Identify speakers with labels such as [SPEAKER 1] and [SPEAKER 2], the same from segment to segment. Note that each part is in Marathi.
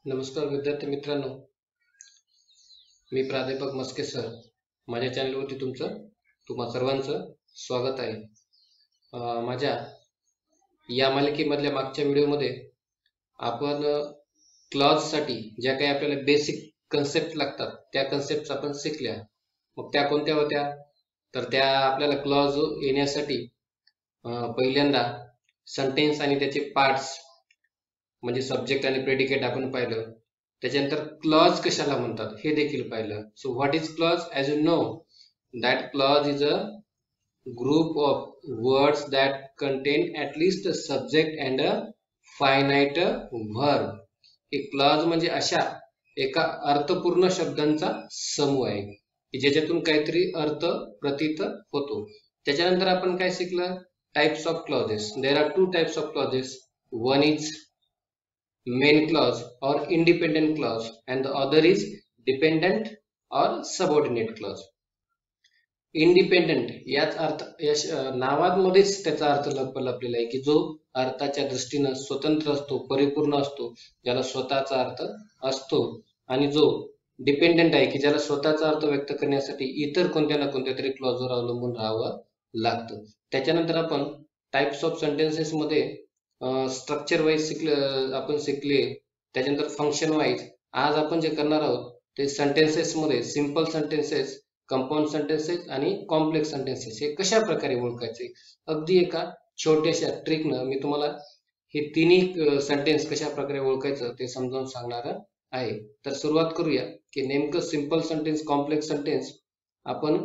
[SPEAKER 1] नमस्कार विद्यार्थी मित्रांनो, मी प्राध्यापक मस्के सर. माझ्या चॅनलवरती तुम्हा सर्वांचं स्वागत आहे. माझ्या या मालिकेमधल्या मागच्या व्हिडिओमध्ये आपण क्लॉजसाठी ज्या काही आपल्याला बेसिक कन्सेप्ट लागतात त्या कन्सेप्ट आपण शिकल्या. मग त्या कोणत्या होत्या? तर त्या आपल्याला क्लॉज येण्यासाठी पहिल्यांदा सेंटेन्स आणि त्याचे पार्ट्स म्हणजे सब्जेक्ट आणि प्रेडिकेट आपण पाहिलं. त्याच्यानंतर क्लॉज कशाला म्हणतात हे देखील पाहिलं. So what is clause? As you know that clause is a group of words that content at list a subject and a finite verb. हे क्लॉज म्हणजे अशा एका अर्थपूर्ण शब्दांचा समूह आहे की ज्याच्यातून काहीतरी अर्थ प्रतीत होतो. त्याच्यानंतर आपण काय शिकलं? Types of clauses. There are two types of clauses. One is main clause or independent clause and the other is dependent or subordinate clause. Independent याच अर्थ नावामध्येच त्याचा अर्थ लपलेला आहे की जो अर्थाच्या दृष्टीने स्वतंत्र असतो, परिपूर्ण असतो, ज्याला स्वतःचा अर्थ असतो, आणि जो डिपेंडेंट आहे की ज्याला स्वतःचा अर्थ व्यक्त करण्यासाठी इतर कोणत्या ना कोणत्या तरी क्लॉजवर अवलंबून राहावं लागतं. त्याच्यानंतर आपण टाइप्स ऑफ सेंटेन्सेस मध्ये स्ट्रक्चर वाईज शिकले. त्याच्यानंतर फंक्शन वाईज आज आपण जे करणार आहोत ते सेंटेन्सेस मध्ये सिंपल सेंटेन्सेस, कंपाऊंड सेंटेन्सेस आणि कॉम्प्लेक्स सेंटेन्सेस हे कशा प्रकारे ओळखायचे. अगदी एका छोट्याशा ट्रिकनं मी तुम्हाला हे तिन्ही सेंटेन्स कशा प्रकारे ओळखायचं ते समजावून सांगणार आहे. तर सुरुवात करूया की नेमकं सिंपल सेंटेन्स, कॉम्प्लेक्स सेंटेन्स आपण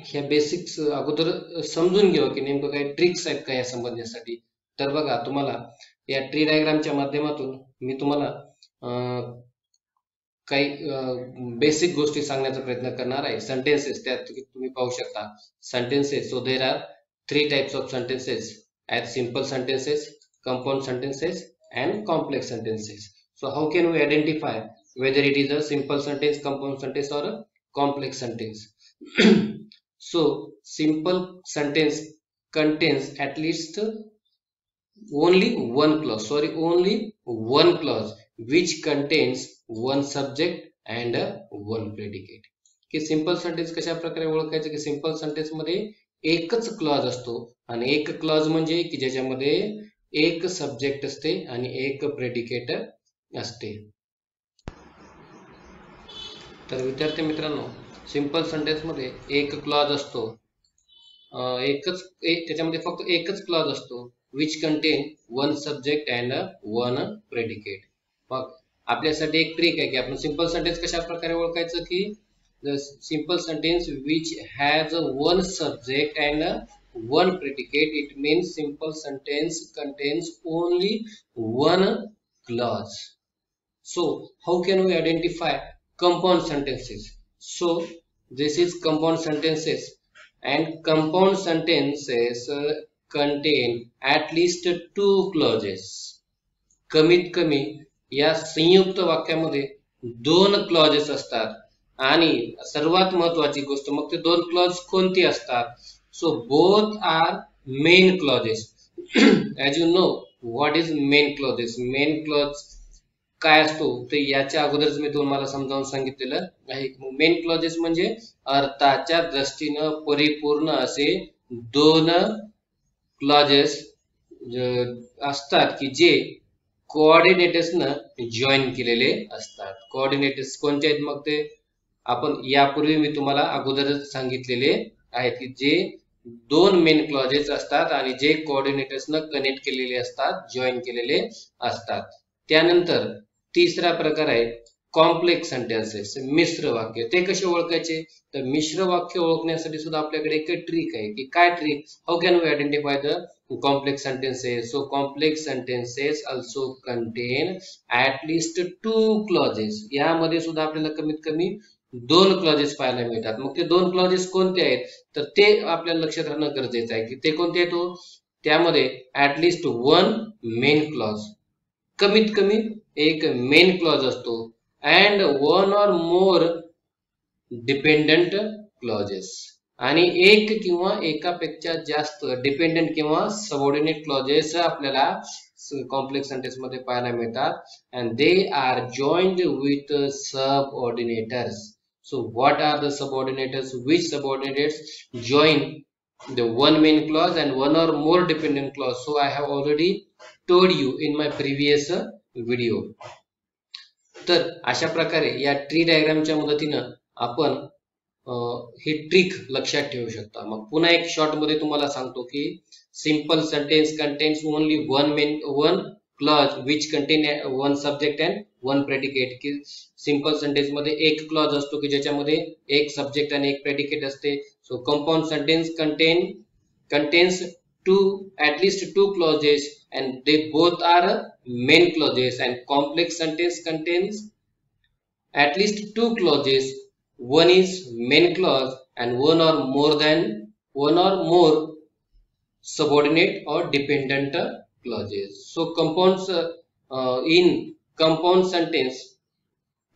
[SPEAKER 1] ह्या बेसिक्स अगोदर समजून घेऊ की नेमकं काही ट्रिक्स आहेत का या समजण्यासाठी. तर बघा, तुम्हाला या ट्री डायग्रामच्या माध्यमातून मी तुम्हाला काही बेसिक गोष्टी सांगण्याचा प्रयत्न करणार आहे. सेंटेन्सेस त्यात तुम्ही पाहू शकता. Sentences, so there are three types of sentences as simple sentences, compound sentences and complex sentences. So how can we identify whether it is a simple sentence, compound sentence or a complex sentence? So simple sentence contains at least only one clause which contains one subject and one predicate. की सिंपल सेंटेन्स कशा प्रकारे ओळखायचं की सिंपल सेंटेन्स मध्ये एकच क्लॉज असतो आणि एक क्लॉज म्हणजे की ज्याच्यामध्ये एक सब्जेक्ट असते आणि एक प्रेडिकेट असते. तर विद्यार्थी मित्रांनो, सिंपल सेंटेन्स मध्ये एक क्लॉज असतो, त्याच्यामध्ये फक्त एकच क्लॉज असतो which contain one subject and one predicate. मग आपल्यासाठी एक ट्रिक आहे की आपण सिंपल सेंटेन्स कशा प्रकारे ओळखायचं की the simple sentence which has one subject and one predicate, it means simple sentence contains only one clause. So how can we identify compound sentences? So this is compound sentences, and compound sentences contain at least two clauses. कमीत कमी या संयुक्त वाक्यामध्ये दोन क्लॉजेस असतात. आणि सर्वात महत्वाची गोष्ट, मग ते दोन क्लॉज कोणती असतात? So both are main clauses. As you know what is main clauses. Main clause काय असतो ते याच्या अगोदरच मी तुम्हाला समजावून सांगितलेलं आहे. मेन क्लॉजेस म्हणजे अर्थाच्या दृष्टीनं परिपूर्ण असे दोन क्लॉजेस असतात की जे कोऑर्डिनेटर्सनं जॉईन केलेले असतात. कोऑर्डिनेटर्स कोणते आहेत? मग ते आपण यापूर्वी मी तुम्हाला अगोदरच सांगितलेले आहेत की जे दोन मेन क्लॉजेस असतात आणि जे कोऑर्डिनेटर्सनं कनेक्ट केलेले असतात, जॉईन केलेले असतात. त्यानंतर तिसरा प्रकार आहे कॉम्प्लेक्स सेंटेन्सेस, मिश्र वाक्य. ते कसे ओळखायचे? तर मिश्र वाक्य ओळखण्यासाठी सुद्धा आपल्याकडे एक ट्रिक आहे की काय trick? How can we identify the complex sentences? So complex sentences also contain at least two clauses. यामध्ये सुद्धा आपल्याला कमीत कमी दोन क्लॉजेस पाहायला मिळतात. मग ते दोन क्लॉजेस कोणते आहेत? तर ते आपल्याला लक्षात राहणं गरजेचं आहे की ते कोणते आहेत. त्यामध्ये at least one main clause, कमीत कमी एक मेन क्लॉज असतो, and one or more dependent clauses, आणि एक किंवा एकापेक्षा जास्त डिपेंडंट किंवा सबऑर्डिनेट क्लॉजेस आपल्याला कॉम्प्लेक्स सेंटेन्स मध्ये पाहायला मिळतात. And they are joined with subordinators. So what are the subordinators? Which subordinators join the one main clause and one or more dependent clause? So I have already told you in my previous video. तर अशा प्रकारे या ट्री डायग्रामच्या मदतीनं आपण हे ट्रिक लक्षात ठेवू शकता. मग पुन्हा एक शॉर्ट मध्ये तुम्हाला सांगतो की simple sentence contains only one clause which contain one subject and one predicate. की सिंपल सेंटेन्स मध्ये एक क्लॉज असतो की ज्याच्यामध्ये एक सब्जेक्ट आणि एक प्रेडिकेट असते. So compound sentence contains at least two clauses and they both are main clauses, and complex sentence contains at least two clauses. One is main clause and one or more subordinate or dependent clauses. So in compound sentence,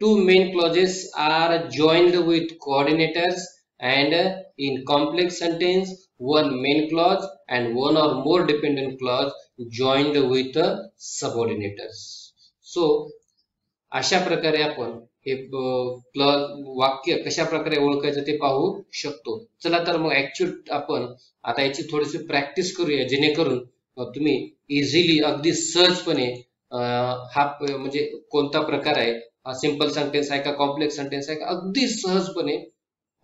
[SPEAKER 1] two main clauses are joined with coordinators, and in complex sentence one main clause and one or more dependent clause joined with subordinators. So अशा प्रकारे आपण हे वाक्य कशा प्रकारे ओळखायचं ते पाहू शकतो. चला तर मग ऍक्च्युअल आपण आता याची थोडीशी प्रॅक्टिस करूया, जेणेकरून तुम्ही इझिली अगदी सहजपणे हा म्हणजे कोणता प्रकार आहे, हा सिंपल सेंटेन्स आहे का कॉम्प्लेक्स सेंटेन्स आहे का, अगदी सहजपणे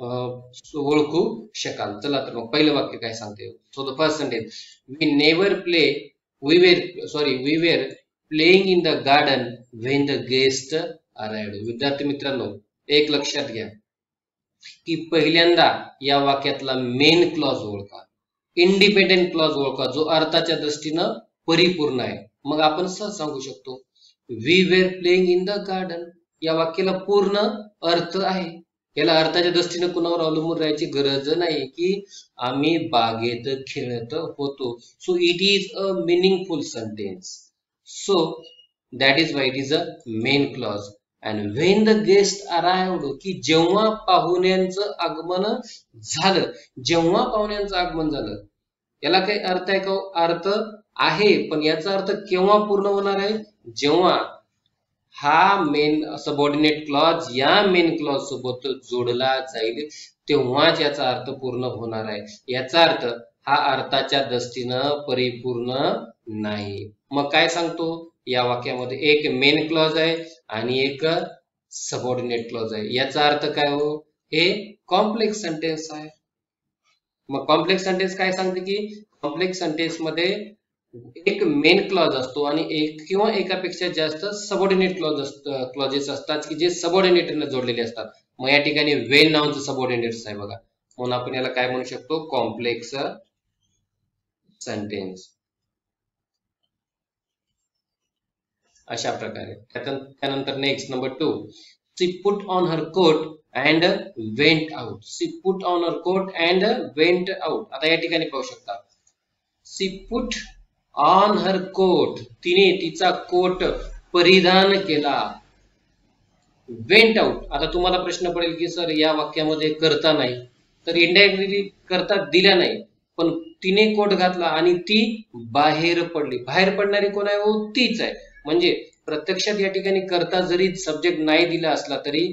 [SPEAKER 1] ओळखू शकाल. चला तर मग पहिलं वाक्य काय सांगते. So the first sentence, we were playing in the garden when the guest arrived. विद्यार्थी मित्रांनो, एक लक्षात घ्या की पहिल्यांदा या वाक्यातला मेन क्लॉज ओळखा, इंडिपेंडेंट क्लॉज ओळखा जो अर्थाच्या दृष्टीनं परिपूर्ण आहे. मग आपण सहज सांगू शकतो we were playing in the garden. या वाक्याला पूर्ण अर्थ आहे. याला अर्थाच्या दृष्टीने कुणावर अवलंबून राहायची गरज नाही की आम्ही बागेत खेळत होतो. So it is a meaningful sentence. So that is why it is a main clause. And when the guest arrived, की जेव्हा पाहुण्यांचं आगमन झालं, जेव्हा पाहुण्यांचं आगमन झालं. याला काही अर्थ आहे का? अर्थ आहे, पण याचा अर्थ केव्हा पूर्ण होणार आहे? जेव्हा हा मेन सबऑर्डिनेट क्लॉज या मेन क्लॉज सोबत जोडला जाईल तेव्हाच याचा अर्थ पूर्ण होणार आहे. याचा अर्थ हा अर्थाच्या दृष्टीनं परिपूर्ण नाही. मग काय सांगतो या वाक्यामध्ये? एक मेन क्लॉज आहे आणि एक सबऑर्डिनेट क्लॉज आहे. याचा अर्थ काय हो? हे कॉम्प्लेक्स सेंटेन्स आहे. मग कॉम्प्लेक्स सेंटेन्स काय सांगते की कॉम्प्लेक्स सेंटेन्स मध्ये एक मेन क्लॉज असतो आणि एक किंवा एकापेक्षा जास्त सबऑर्डिनेट क्लॉजेस असतात की जे सबऑर्डिनेटरने जोडलेले असतात. मग या ठिकाणी व्हेन नाउनचं सबऑर्डिनेट्स आहे बघा, म्हणून आपण याला काय म्हणू शकतो? Complex sentence. अशा प्रकारे. त्यानंतर next number 2, she put on her coat and went out. She put on her coat and went out. आता या ठिकाणी पाहू शकता she put on her coat, तिने तिचा कोट परिधान केला. Went out. आता तुम्हाला प्रश्न पडेल की सर या वाक्यामध्ये करता नाही, तर इनडायरेक्टली करता दिला नाही, पण तिने कोट घातला आणि ती बाहेर पडली. बाहेर पडणारी कोण आहे हो? तीच आहे. म्हणजे प्रत्यक्षात या ठिकाणी करता जरी सब्जेक्ट नाही दिला असला तरी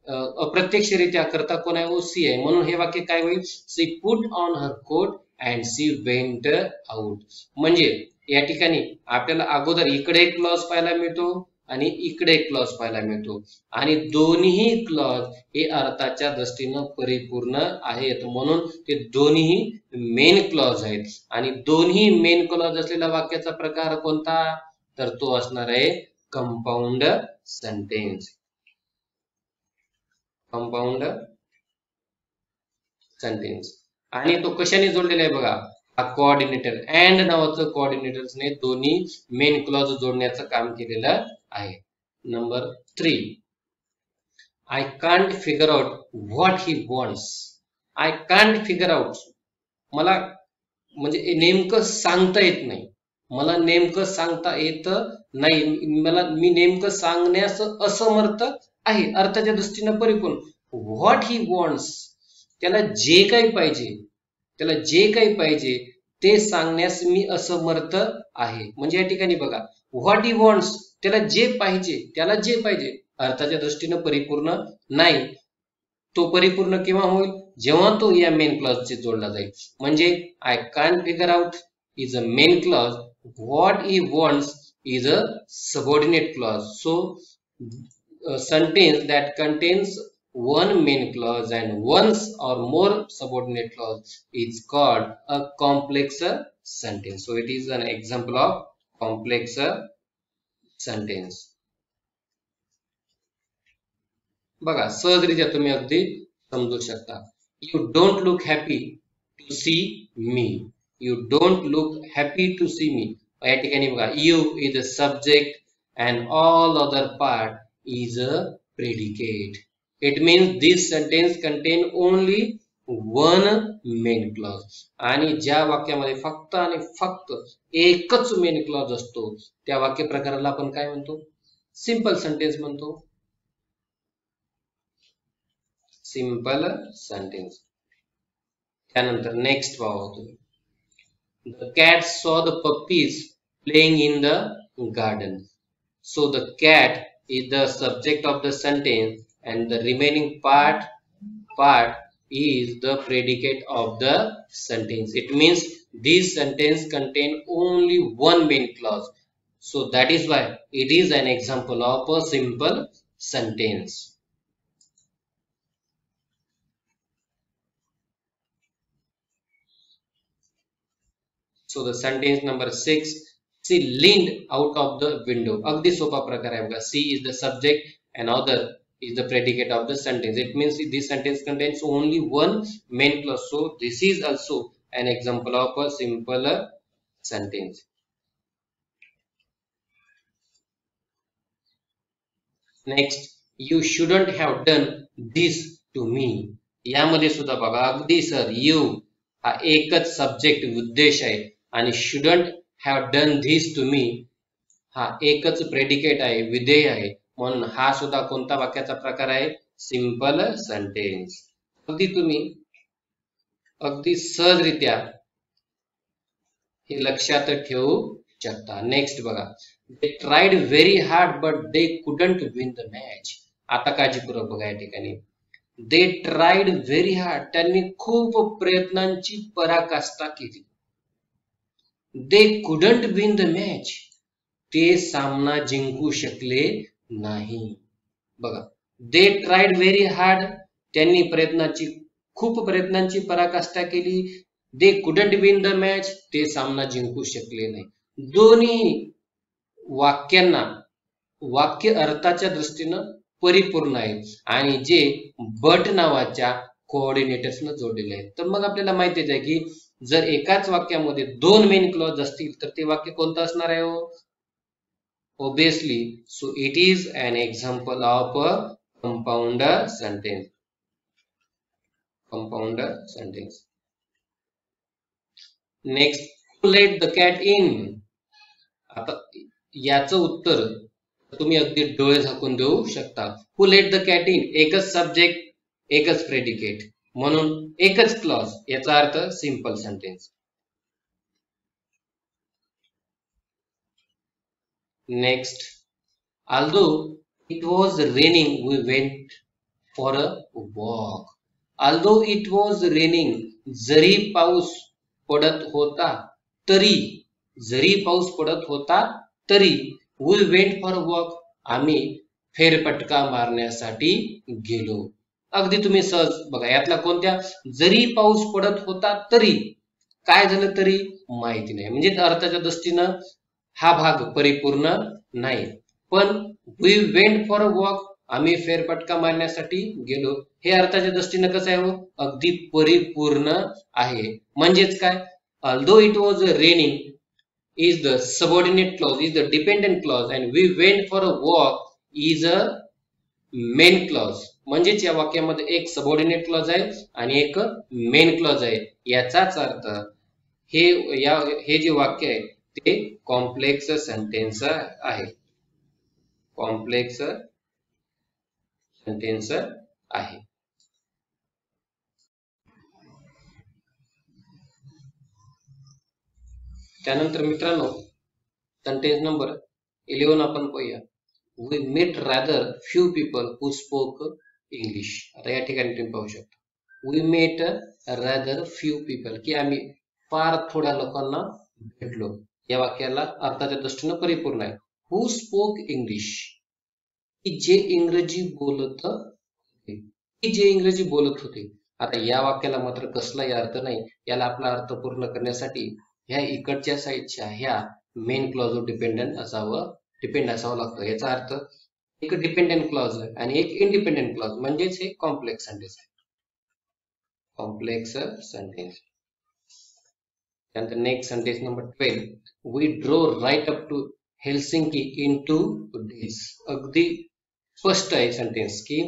[SPEAKER 1] अप्रत्यक्षरित्या करता कोण आहे हो? सी आहे. म्हणून हे वाक्य काय होईल? She put on her coat and she went out. म्हणजे या ठिकाणी आपल्याला अगोदर इकडे एक क्लॉज पाहायला मिळतो आणि इकडे एक क्लॉज पाहायला मिळतो आणि दोन्ही क्लॉज हे अर्थाच्या दृष्टीनं परिपूर्ण आहेत. म्हणून ते दोन्ही मेन क्लॉज आहेत. आणि दोन्ही मेन क्लॉज असलेला वाक्याचा प्रकार कोणता? तर तो असणार आहे कंपाऊंड सेंटेन्स. Compound sentence. आणि तो कशाने जोडलेला आहे बघा? हा कोऑर्डिनेटर, अँड नावाचं कोऑर्डिनेटर्सने दोन्ही मेन क्लॉज जोडण्याचं काम केलेलं आहे. Number 3, I can't figure out what he wants. I can't figure out, मला म्हणजे नेमकं सांगता येत नाही. मला नेमकं सांगता येत नाही. मी नेमकं सांगण्यास असमर्थ आहे. अर्थाच्या दृष्टीनं परिपूर्ण. व्हॉट ही वॉन्ट्स, त्याला जे काही पाहिजे ते सांगण्यास मी असमर्थ आहे. म्हणजे या ठिकाणी बघा, व्हॉट ही वॉन्ट्स, त्याला जे पाहिजे, त्याला जे पाहिजे, अर्थाच्या दृष्टीनं परिपूर्ण नाही. तो परिपूर्ण केव्हा होईल, जेव्हा तो या मेन क्लॉजशी जोडला जाईल. म्हणजे I can't figure out is a main clause, what he wants is a subordinate clause. So a sentence that contains one main clause and one or more subordinate clause is called a complex sentence. So it is an example of complex sentence. बघा, सहजरित्या तुम्ही अगदी समजू शकता. You don't look happy to see me. You don't look happy to see me. या ठिकाणी बघा, you is a subject and all other part is a predicate. It means this sentence contain only one main clause. आणि ज्या वाक्यामध्ये फक्त आणि फक्त एकच मेन क्लॉज असतो त्या वाक्य प्रकाराला आपण काय म्हणतो, सिंपल सेंटेन्स म्हणतो. Simple sentence. त्यानंतर नेक्स्ट पाहू तुम्ही. The cat saw the puppies playing in the garden. So the cat is the subject of the sentence and the remaining part is the predicate of the sentence. It means this sentence contain only one main clause. So that is why it is an example of a simple sentence. So the sentence number 6, she leaned out of the window. अगदी सोपा प्रकार आहे बघा. She is the subject and other is the predicate of the sentence. It means this sentence contains only one main clause. So this is also an example of a simple sentence. Next, you shouldn't have done this to me. यामध्ये सुद्धा बघा, अगदी सर you हा एकच सब्जेक्ट उद्देश आहे आणि shouldn't have done this to me हा एकच प्रेडिकेट आहे, विधेय आहे. म्हणून हा सुद्धा कोणता वाक्याचा प्रकार आहे, सिंपल सेंटेन्स. अगदी तुम्ही अगदी सहजरित्या हे लक्षात ठेवू शकता. नेक्स्ट बघा, they tried very hard but they couldn't win the match. आता काळजीपूर्वक बघा या ठिकाणी, they tried very hard, त्यांनी खूप प्रयत्नांची पराकाष्ठा केली. they couldn't win the match, ते सामना जिंकू शकले नाही. बघा, they tried very hard, त्यांनी खूप प्रयत्नांची पराकाष्ठा केली. they couldn't win the match, ते सामना जिंकू शकले नाही. दोन्ही वाक्यांना वाक्य अर्थाच्या दृष्टीनं परिपूर्ण आहे आणि जे बट नावाच्या कोऑर्डिनेटर्सनं जोडलेले आहेत. तर मग आपल्याला माहितीच आहे की जर एकाच वाक्यामध्ये दोन मेन क्लॉज असतील तर ते वाक्य कोणतं असणार आहे हो, obviously. So it is an example of a compound sentence. Compound sentence. Next, who let the cat in. आता याचं उत्तर तुम्ही अगदी डोळे झाकून देऊ शकता. who let the cat in, एकच सब्जेक्ट एकच प्रेडिकेट म्हणून एकच क्लॉज, याचा अर्थ simple sentence. Next, although it was raining we went for a walk. although it was raining, जरी पाऊस पडत होता तरी, जरी पाऊस पडत होता तरी, we went for a walk, आम्ही फेरफटका मारण्यासाठी गेलो. अगदी तुम्ही सहज बघा, यातला कोणत्या, जरी पाऊस पडत होता तरी, काय झालं तरी माहिती नाही, म्हणजे अर्थाच्या दृष्टीनं हा भाग परिपूर्ण नाही. पण we went for a walk, आम्ही फेरफटका मारण्यासाठी गेलो, हे अर्थाच्या दृष्टीनं कसं आहे हो, अगदी परिपूर्ण आहे. म्हणजेच काय, although it was raining is the subordinate clause, is the dependent clause, and we went for a walk is a main clause. म्हणजेच या वाक्यामध्ये एक सबऑर्डिनेट क्लॉज आहे आणि एक मेन क्लॉज आहे. याचाच अर्थ हे जे वाक्य आहे ते कॉम्प्लेक्स सेंटेन्स आहे. कॉम्प्लेक्स सेंटेन्स आहे. त्यानंतर मित्रांनो, सेंटेन्स नंबर 11 आपण पाहूया. We met rather few people who spoke English. आता या ठिकाणी तुम्ही पाहू शकता, we met rather few people, की आम्ही फार थोड्या लोकांना भेटलो. या वाक्याला अर्थाच्या दृष्टीने परिपूर्ण आहे. हू स्पोक इंग्लिश, की जे इंग्रजी बोलत होते, की जे इंग्रजी बोलत होते. आता या वाक्याला मात्र कसलाही अर्थ नाही. याला आपला अर्थ पूर्ण करण्यासाठी ह्या इकडच्या साईडच्या ह्या मेन क्लॉजवर डिपेंड असावं लागतं. याचा अर्थ एक डिपेंडेंट क्लॉज आहे आणि एक इंडिपेंडेंट क्लॉज, म्हणजेच हे कॉम्प्लेक्स सेंटेन्स आहे. Complex sentence. त्यानंतर next sentence number 12. We drove right up to Helsinki in 2 days. अगदी स्पष्ट आहे सेंटेन्स की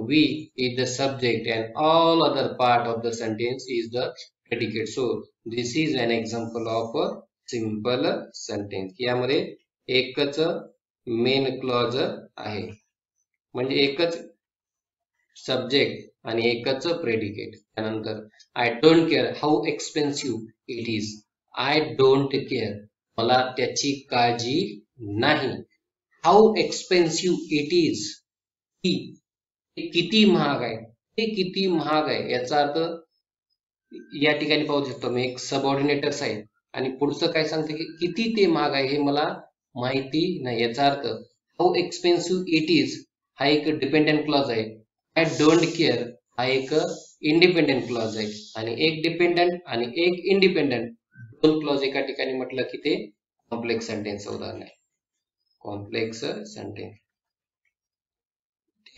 [SPEAKER 1] we is the subject and all other part of the sentence is the predicate. So this is an example of a simple sentence. यामध्ये एकच मेन क्लॉज आहे, म्हणजे एकच सब्जेक्ट आणि एकच प्रेडिकेट. त्यानंतर I don't care how expensive it is. I don't care, मला त्याची काळजी नाही. हाऊ एक्सपेन्सिव्ह इट इज, किती महाग आहे, हे किती महाग आहे. याचा अर्थ या ठिकाणी पाहू शकतो मी एक सबऑर्डिनेटर्स आहे आणि पुढचं काय सांगते की किती ते महाग आहे हे मला माहिती नाही. याचा अर्थ हाऊ एक्सपेन्सिव्ह इट इज हा एक डिपेंडेंट क्लॉज आहे. आय डोंट केअर हा एक इंडिपेंडेंट क्लॉज आहे. आणि एक डिपेंडेंट आणि एक इंडिपेंडेंट दोन क्लॉज एका ठिकाणी म्हटलं की ते कॉम्प्लेक्स सेंटेन्स उदाहरण आहे. Complex sentence.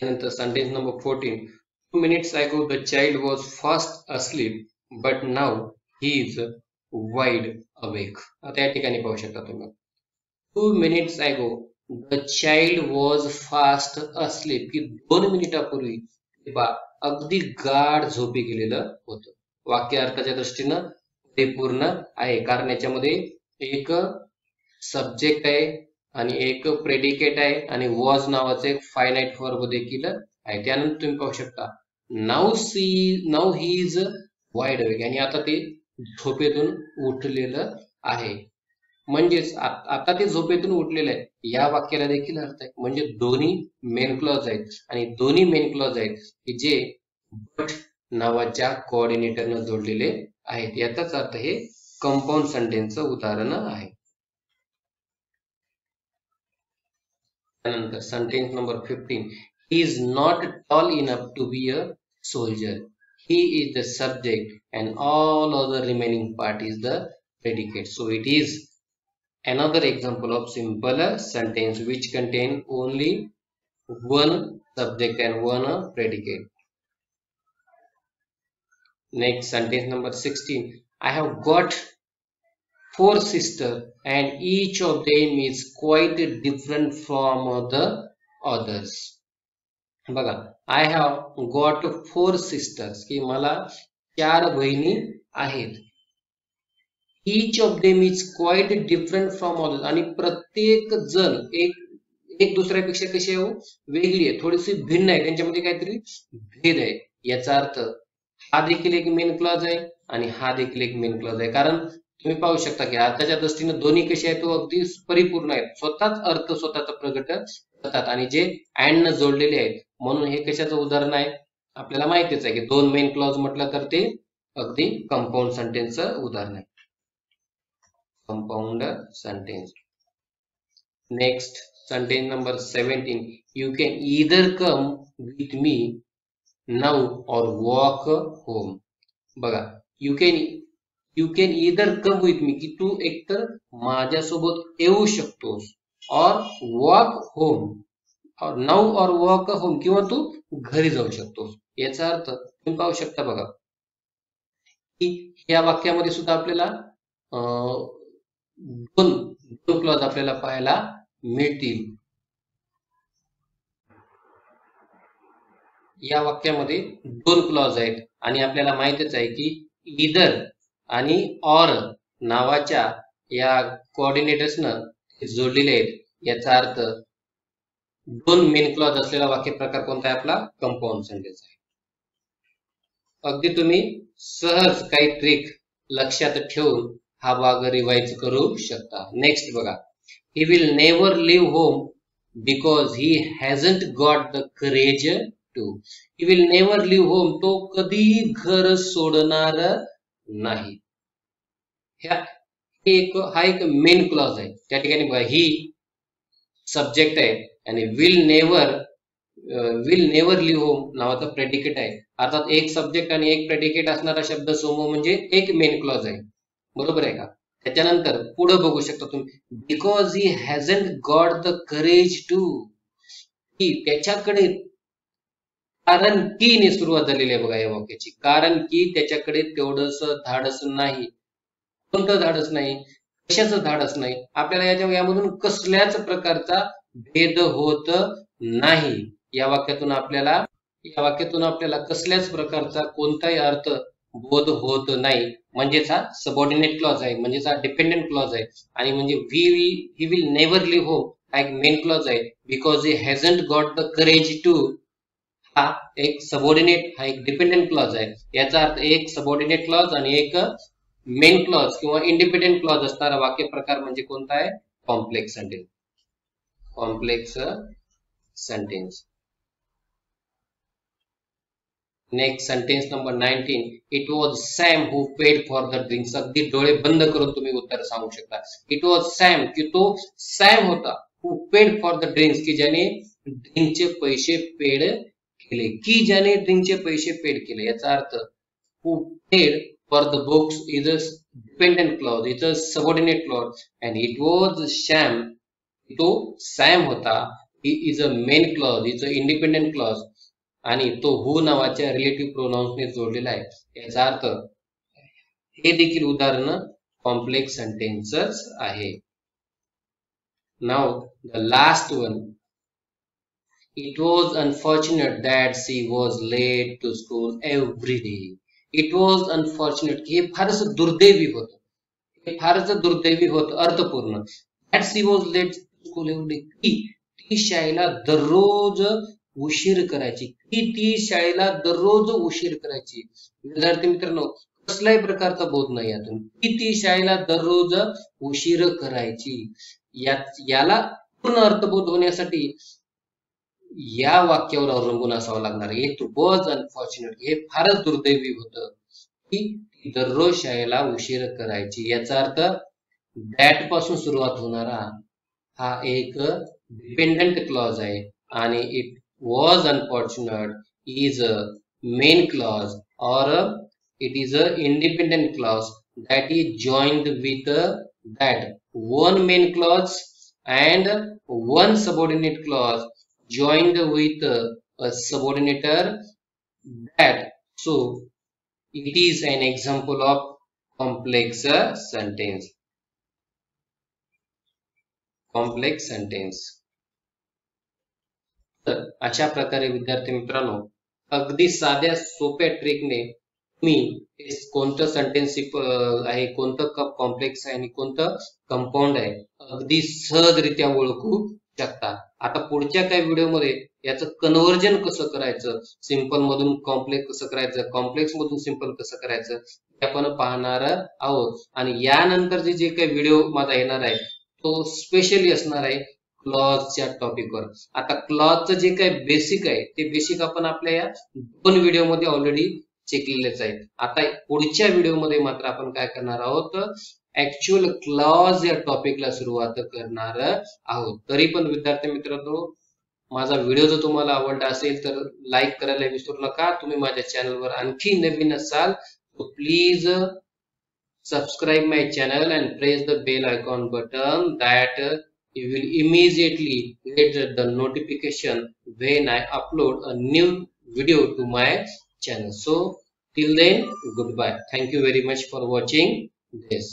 [SPEAKER 1] त्यानंतर sentence number 14. 2 minutes ago the child was fast asleep but now he is wide awake. आता या ठिकाणी पाहू शकता तुम्ही 2 minutes ago the child was fast asleep, की 2 मिनिटापूर्वी बा अगदी गाढ झोपी गेलेलं होतं. वाक्य अर्थाच्या दृष्टीनं ते पूर्ण आहे, कारण याच्यामध्ये एक सब्जेक्ट आहे आणि एक प्रेडिकेट आहे आणि वॉज नावाचे एक फायनाइट वर्ब देखील आहे. त्यानंतर तुम्ही पाहू शकता now he is wide awake, आणि आता ते झोपेतून उठलेलं आहे. म्हणजेच आता ते झोपेतून उठलेलं आहे. या वाक्याला देखील अर्थ आहे, म्हणजे दोन्ही मेन क्लॉज आहेत आणि दोन्ही मेन क्लॉज आहेत की जे बट नावाच्या कोऑर्डिनेटरनं जोडलेले आहेत. याचाच अर्थ हे कंपाऊंड सेंटेन्सचं उदाहरण आहे. त्यानंतर sentence number 15. He is not tall enough to be a soldier. He is the subject and all other remaining part is the predicate. So it is another example of simple sentence which contain only one subject and one predicate. Next sentence number 16. I have got 4 sisters and each of them is quite different from the others. बघा, I have got 4 sisters, की मला 4 बहिणी आहेत. Each of them is quite different from others, आणि प्रत्येक जण एक दुसऱ्यापेक्षा कशी आहे, वेगळी आहे, थोडीशी भिन्न आहे, त्यांच्यामध्ये काहीतरी भेद आहे. याचा अर्थ हा देखील एक मेन क्लॉज आहे आणि हा देखील एक मेन क्लॉज आहे. कारण तुम्ही पाहू शकता की अर्थाच्या दृष्टीने दोन्ही कसे आहेत, तो अगदी परिपूर्ण आहेत, स्वतःच अर्थ स्वतःचा प्रगट करतात आणि जे अँड न जोडलेले आहेत. म्हणून हे कशाचं उदाहरण आहे आपल्याला माहितीच आहे की दोन मेन क्लॉज म्हटलं तर ते अगदी कंपाऊंड सेंटेन्सचं उदाहरण आहे. Compound sentence. Next sentence number 17. You can either come with me now और वॉक होम. बघा, you can either come with me, की तू एकतर माझ्यासोबत येऊ शकतोस, और वॉक होम, और नाउ और वॉक होम, किंवा तू घरी जाऊ शकतोस. याचा अर्थ तुम्ही पाहू शकता बघा की या वाक्यामध्ये सुद्धा आपल्याला दोन क्लॉज आपल्याला पाहायला मिळतील. या वाक्यामध्ये 2 क्लॉज आहेत आणि आपल्याला माहितच आहे की ईदर आणि ऑर नावाच्या या कोऑर्डिनेटर्सनं जोडलेले आहेत. याचा अर्थ 2 मेन क्लॉज असलेला वाक्य प्रकार कोणता आहे, आपला कंपाऊंड सेंटेन्स आहे. अगदी तुम्ही सहज काही ट्रिक लक्षात ठेवून हा भाग रिवाइज करू शकता. नेक्स्ट बघा, He will never leave home because he hasn't got the courage to. He will never leave home. तो कधीही घर सोडणार नाही. हा एक मेन क्लॉज आहे. त्या ठिकाणी बघा, ही सब्जेक्ट आहे आणि विल नेवर लिव्ह होम नावाचा प्रेडिकेट आहे. अर्थात एक सब्जेक्ट आणि एक प्रेडिकेट असणारा शब्द समूह म्हणजे एक मेन क्लॉज आहे. बरोबर आहे का? त्याच्यानंतर पुढे बघू शकता तुम्ही, because he hasn't got the courage to. ही त्याच्याकडे कारण की ने सुरुवात झालेली आहे बघा या वाक्याची. कारण की त्याच्याकडे तेवढंच धाडस नाही. कोणतं धाडस नाही? कशाचं धाडस नाही? आपल्याला यामधून कसल्याच प्रकारचा भेद होत नाही. या वाक्यातून आपल्याला कसल्याच प्रकारचा कोणताही अर्थ बोध होत नाही. म्हणजेच हा सबऑर्डिनेट क्लॉज आहे, म्हणजेच हा डिपेंडंट क्लॉज आहे. आणि म्हणजे ही विल नेव्हर लिव्ह होम हा एक मेन क्लॉज आहे. Because he hasn't got the courage to हा एक सबऑर्डिनेट, हा एक डिपेंडंट क्लॉज आहे. याचा अर्थ एक सबऑर्डिनेट क्लॉज आणि एक मेन क्लॉज किंवा इंडिपेंडेंट क्लॉज असणारा वाक्य प्रकार म्हणजे कोणता आहे? Complex sentence. Complex sentence. Next sentence number 19. It was Sam who paid for the drinks. अगदी डोळे बंद करून तुम्ही उत्तर सांगू शकता. इट वॉज सॅम, की तो सॅम होता. हु पेड फॉर द ड्रिंक्स, की ज्याने ड्रिंकचे पैसे पेड केले. की ज्याने ड्रिंकचे पैसे पेड केले याचा earth who paid for the books is a dependent clause, is a subordinate clause. And it was Sam, तो सॅम होता. He is a main clause, is a independent clause. आणि तो हु नावाच्या रिलेटिव्ह प्रोनाउन्सने जोडलेला आहे. याचा अर्थ हे देखील उदाहरण कॉम्प्लेक्स सेंटेन्सेस आहे. Now the last one. It was unfortunate that she was late to school every day. It was unfortunate, हे फारच दुर्दैवी होतं. हे फारच दुर्दैवी होतं, अर्थपूर्ण. That she was late to school every day, ती शाळेला दररोज उशीर करायची. ती शाळेला दररोज उशीर करायची. विद्यार्थी मित्रांनो, कसल्याही प्रकारचा बोध नाही यातून. ती शाळेला दररोज उशीर करायची. याला पूर्ण अर्थबोध होण्यासाठी या वाक्यावर अवलंबून असावं लागणार. इट वॉज अनफॉर्च्युनेट, हे फारच दुर्दैवी होतं की दररोज शाळेला उशीर करायची. याचा अर्थ दॅट पासून सुरुवात होणारा हा एक डिपेंडंट क्लॉज आहे. आणि it was unfortunate is a main clause or it is a independent clause that is joined with that one main clause and one subordinate clause joined with a subordinator that. So it is an example of complex sentence. Complex sentence. अशा प्रकारे विद्यार्थी मित्रांनो, अगदी साध्या सोप्या ट्रिकने तुम्ही कोणतं सेंटेन्स आहे, कोणतं कॉम्प्लेक्स आहे आणि कोणतं कंपाऊंड आहे अगदी सहजरित्या ओळखू शकता. आता पुढच्या काही व्हिडिओमध्ये याचं कन्व्हर्जन कसं करायचं, सिंपल मधून कॉम्प्लेक्स कसं करायचं, कॉम्प्लेक्स मधून सिंपल कसं करायचं हे आपण पाहणार आहोत. आणि यानंतर जे काही व्हिडिओ माझा येणार आहे तो स्पेशली असणार आहे क्लॉजच्या टॉपिकवर. आता क्लॉजचं जे काही बेसिक आहे ते बेसिक आपण आपल्या या 2 व्हिडिओमध्ये ऑलरेडी शिकलेलेच आहे. आता पुढच्या व्हिडिओमध्ये मात्र आपण काय करणार आहोत, ऍक्च्युअल क्लॉज या टॉपिकला सुरुवात करणार आहोत. तरी पण विद्यार्थी मित्रांनो, माझा व्हिडिओ जर तुम्हाला आवडला असेल तर लाईक करायला विसरू नका. तुम्ही माझ्या चॅनलवर आणखी नवीन असाल तर please subscribe my channel and press the bell icon button that you will immediately get the notification when I upload a new video to my channel. So till then, goodbye. Thank you very much for watching this.